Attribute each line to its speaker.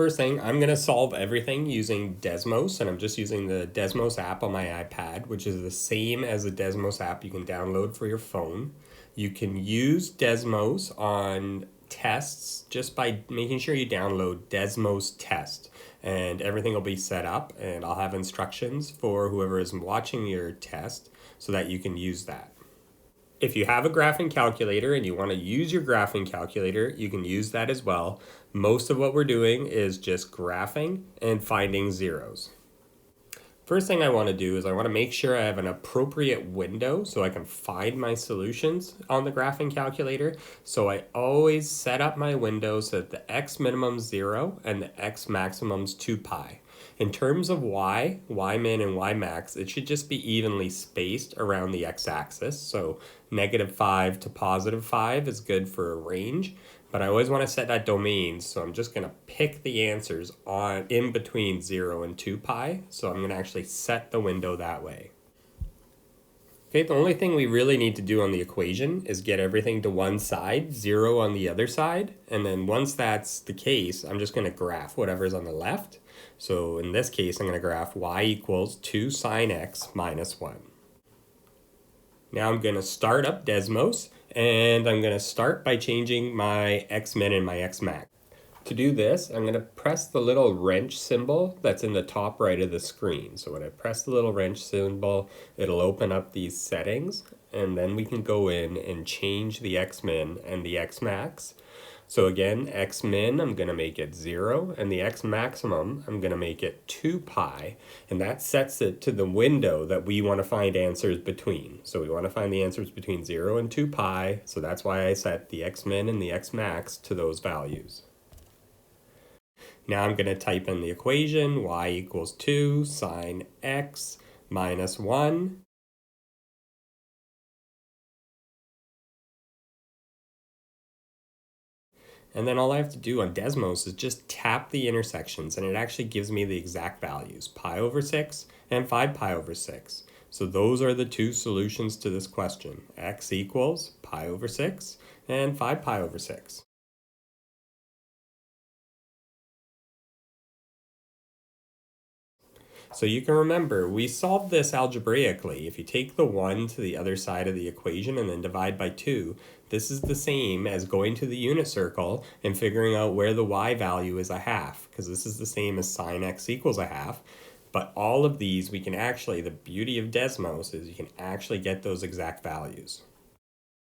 Speaker 1: First thing, I'm going to solve everything using Desmos, and I'm just using the Desmos app on my iPad, which is the same as the Desmos app you can download for your phone. You can use Desmos on tests just by making sure you download Desmos test, and everything will be set up, and I'll have instructions for whoever is watching your test so that you can use that. If you have a graphing calculator and you want to use your graphing calculator, you can use that as well. Most of what we're doing is just graphing and finding zeros. First thing I want to do is I want to make sure I have an appropriate window so I can find my solutions on the graphing calculator. So I always set up my window so that the x minimum is 0 and the x maximum is 2 pi. In terms of y min and y max, it should just be evenly spaced around the x-axis. So -5 to +5 is good for a range, but I always want to set that domain, so I'm just going to pick the answers on in between 0 and 2 pi. So I'm going to actually set the window that way. Okay, the only thing we really need to do on the equation is get everything to one side, 0 on the other side, and then once that's the case, I'm just going to graph whatever's on the left. So in this case, I'm going to graph y equals 2 sine x minus 1. Now I'm going to start up Desmos, and I'm going to start by changing my x min and my x max. To do this, I'm going to press the little wrench symbol that's in the top right of the screen. So when I press the little wrench symbol, it'll open up these settings, and then we can go in and change the x min and the x max. So again, x min, I'm going to make it 0, and the x maximum, I'm going to make it 2 pi, and that sets it to the window that we want to find answers between. So we want to find the answers between 0 and 2 pi, so that's why I set the x min and the x max to those values. Now I'm going to type in the equation, y equals 2 sine x minus 1. And then all I have to do on Desmos is just tap the intersections, and it actually gives me the exact values, pi over 6 and 5 pi over 6. So those are the two solutions to this question. X equals pi over 6 and 5 pi over 6. So you can remember, we solved this algebraically. If you take the 1 to the other side of the equation and then divide by 2, this is the same as going to the unit circle and figuring out where the y value is a half, because this is the same as sine x equals a half. But all of these, we can actually, the beauty of Desmos is you can actually get those exact values.